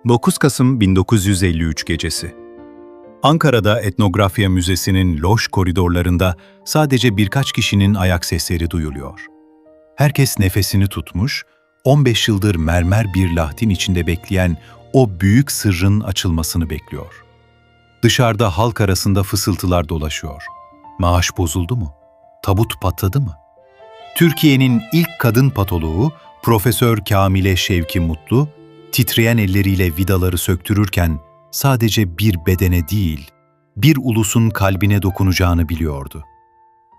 9 Kasım 1953 gecesi. Ankara'da Etnografya Müzesi'nin loş koridorlarında sadece birkaç kişinin ayak sesleri duyuluyor. Herkes nefesini tutmuş, 15 yıldır mermer bir lahtin içinde bekleyen o büyük sırrın açılmasını bekliyor. Dışarıda halk arasında fısıltılar dolaşıyor. Maaş bozuldu mu? Tabut patladı mı? Türkiye'nin ilk kadın patoloğu Profesör Kamile Şevki Mutlu, titreyen elleriyle vidaları söktürürken sadece bir bedene değil, bir ulusun kalbine dokunacağını biliyordu.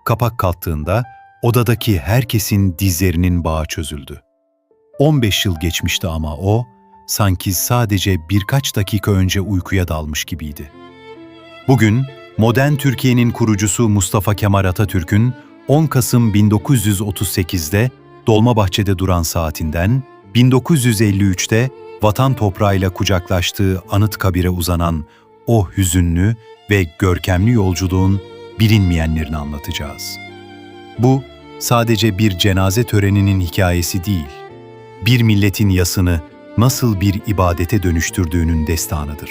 Kapak kalktığında odadaki herkesin dizlerinin bağı çözüldü. 15 yıl geçmişti ama o, sanki sadece birkaç dakika önce uykuya dalmış gibiydi. Bugün, modern Türkiye'nin kurucusu Mustafa Kemal Atatürk'ün 10 Kasım 1938'de Dolmabahçe'de duran saatinden, 1953'te vatan toprağıyla kucaklaştığı Anıtkabir'e uzanan o hüzünlü ve görkemli yolculuğun bilinmeyenlerini anlatacağız. Bu, sadece bir cenaze töreninin hikayesi değil, bir milletin yasını nasıl bir ibadete dönüştürdüğünün destanıdır.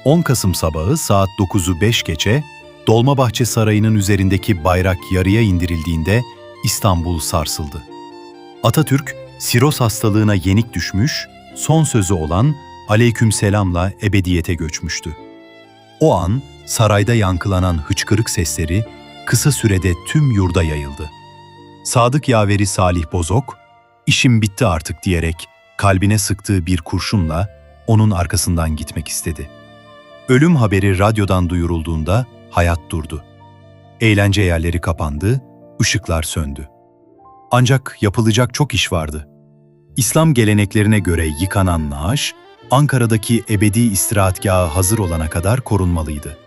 10 Kasım sabahı saat 9'u 5 geçe, Dolmabahçe Sarayı'nın üzerindeki bayrak yarıya indirildiğinde İstanbul sarsıldı. Atatürk, siroz hastalığına yenik düşmüş, son sözü olan aleykümselamla ebediyete göçmüştü. O an sarayda yankılanan hıçkırık sesleri kısa sürede tüm yurda yayıldı. Sadık yaveri Salih Bozok, "İşim bitti artık" diyerek kalbine sıktığı bir kurşunla onun arkasından gitmek istedi. Ölüm haberi radyodan duyurulduğunda hayat durdu. Eğlence yerleri kapandı, ışıklar söndü. Ancak yapılacak çok iş vardı. İslam geleneklerine göre yıkanan naaş, Ankara'daki ebedi istirahatgahı hazır olana kadar korunmalıydı.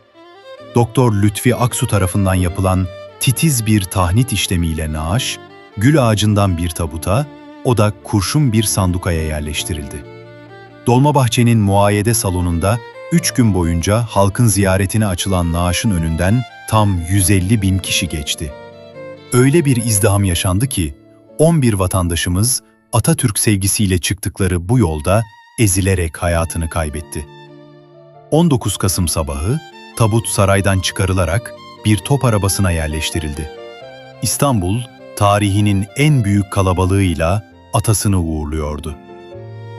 Doktor Lütfi Aksu tarafından yapılan titiz bir tahnit işlemiyle naaş, gül ağacından bir tabuta, o da kurşun bir sandukaya yerleştirildi. Dolmabahçe'nin muayyede salonunda 3 gün boyunca halkın ziyaretine açılan naaşın önünden tam 150 bin kişi geçti. Öyle bir izdiham yaşandı ki 11 vatandaşımız Atatürk sevgisiyle çıktıkları bu yolda ezilerek hayatını kaybetti. 19 Kasım sabahı tabut saraydan çıkarılarak bir top arabasına yerleştirildi. İstanbul, tarihinin en büyük kalabalığıyla atasını uğurluyordu.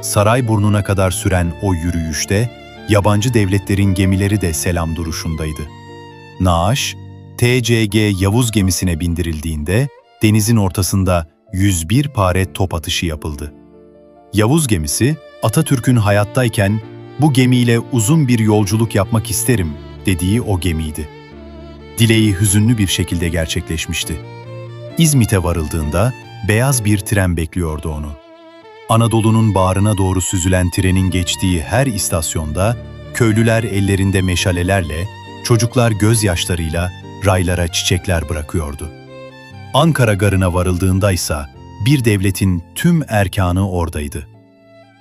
Saray burnuna kadar süren o yürüyüşte yabancı devletlerin gemileri de selam duruşundaydı. Naaş, TCG Yavuz gemisine bindirildiğinde denizin ortasında 101 pare top atışı yapıldı. Yavuz gemisi, Atatürk'ün hayattayken "Bu gemiyle uzun bir yolculuk yapmak isterim" dediği o gemiydi. Dileği hüzünlü bir şekilde gerçekleşmişti. İzmit'e varıldığında beyaz bir tren bekliyordu onu. Anadolu'nun bağrına doğru süzülen trenin geçtiği her istasyonda köylüler ellerinde meşalelerle, çocuklar gözyaşlarıyla raylara çiçekler bırakıyordu. Ankara garına varıldığında ise bir devletin tüm erkanı oradaydı.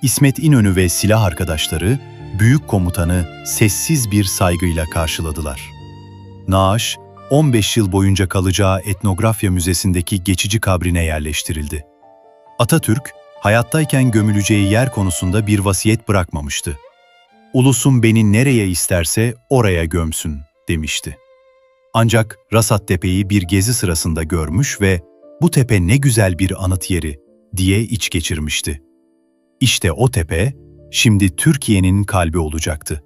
İsmet İnönü ve silah arkadaşları büyük komutanı sessiz bir saygıyla karşıladılar. Naaş, 15 yıl boyunca kalacağı Etnografya Müzesi'ndeki geçici kabrine yerleştirildi. Atatürk, hayattayken gömüleceği yer konusunda bir vasiyet bırakmamıştı. "Ulusum beni nereye isterse oraya gömsün" demişti. Ancak Rasattepe'yi bir gezi sırasında görmüş ve "Bu tepe ne güzel bir anıt yeri" diye iç geçirmişti. İşte o tepe, şimdi Türkiye'nin kalbi olacaktı.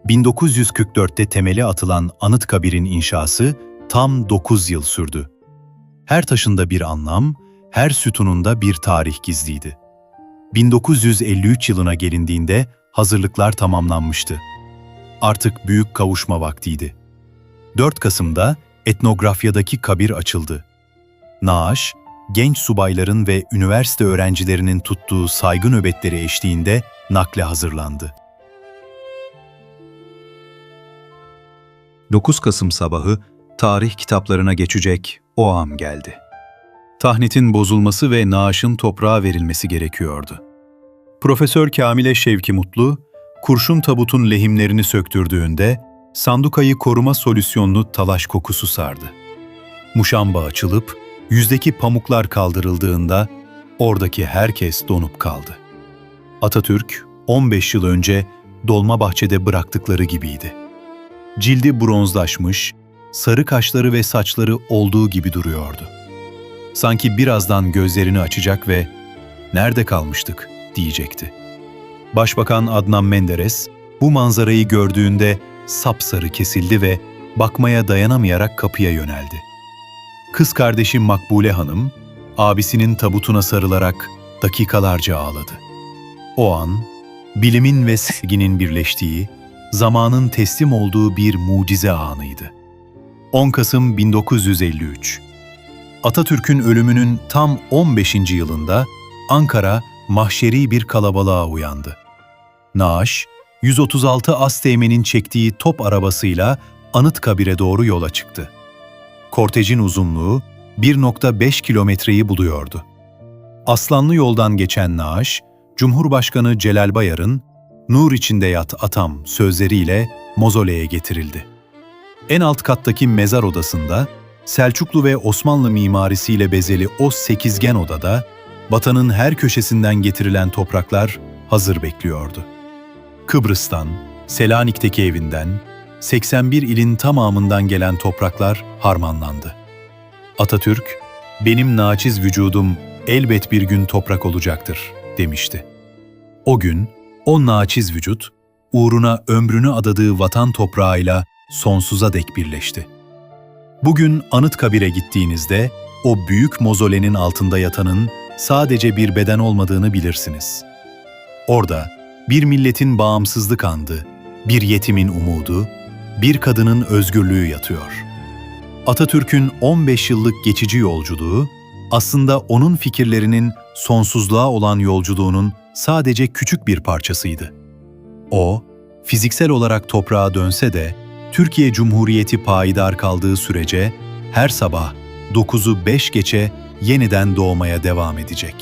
1944'te temeli atılan Anıtkabir'in inşası tam 9 yıl sürdü. Her taşında bir anlam, her sütununda bir tarih gizliydi. 1953 yılına gelindiğinde hazırlıklar tamamlanmıştı. Artık büyük kavuşma vaktiydi. 4 Kasım'da Etnografya'daki kabir açıldı. Naaş, genç subayların ve üniversite öğrencilerinin tuttuğu saygı nöbetleri eşliğinde nakle hazırlandı. 9 Kasım sabahı tarih kitaplarına geçecek o an geldi. Tahnitin bozulması ve naaşın toprağa verilmesi gerekiyordu. Profesör Kamile Şevki Mutlu, kurşun tabutun lehimlerini söktürdüğünde sandukayı koruma solüsyonlu talaş kokusu sardı. Muşamba açılıp yüzdeki pamuklar kaldırıldığında oradaki herkes donup kaldı. Atatürk 15 yıl önce Dolmabahçe'de bıraktıkları gibiydi. Cildi bronzlaşmış, sarı kaşları ve saçları olduğu gibi duruyordu. Sanki birazdan gözlerini açacak ve "Nerede kalmıştık?" diyecekti. Başbakan Adnan Menderes bu manzarayı gördüğünde sapsarı kesildi ve bakmaya dayanamayarak kapıya yöneldi. Kız kardeşi Makbule Hanım, abisinin tabutuna sarılarak dakikalarca ağladı. O an, bilimin ve sevginin birleştiği, zamanın teslim olduğu bir mucize anıydı. 10 Kasım 1953. Atatürk'ün ölümünün tam 15. yılında Ankara mahşeri bir kalabalığa uyandı. Naaş, 136 Asteğmen'in çektiği top arabasıyla Anıtkabir'e doğru yola çıktı. Kortejin uzunluğu 1,5 kilometreyi buluyordu. Aslanlı yoldan geçen naaş, Cumhurbaşkanı Celal Bayar'ın "Nur içinde yat atam" sözleriyle mozoleye getirildi. En alt kattaki mezar odasında, Selçuklu ve Osmanlı mimarisiyle bezeli o sekizgen odada, vatanın her köşesinden getirilen topraklar hazır bekliyordu. Kıbrıs'tan, Selanik'teki evinden, 81 ilin tamamından gelen topraklar harmanlandı. Atatürk, "Benim naçiz vücudum elbet bir gün toprak olacaktır" demişti. O gün, o naçiz vücut, uğruna ömrünü adadığı vatan toprağıyla sonsuza dek birleşti. Bugün Anıtkabir'e gittiğinizde, o büyük mozolenin altında yatanın sadece bir beden olmadığını bilirsiniz. Orada, bir milletin bağımsızlık andı, bir yetimin umudu, bir kadının özgürlüğü yatıyor. Atatürk'ün 15 yıllık geçici yolculuğu, aslında onun fikirlerinin sonsuzluğa olan yolculuğunun sadece küçük bir parçasıydı. O, fiziksel olarak toprağa dönse de, Türkiye Cumhuriyeti payidar kaldığı sürece her sabah 9'u 5 geçe yeniden doğmaya devam edecek.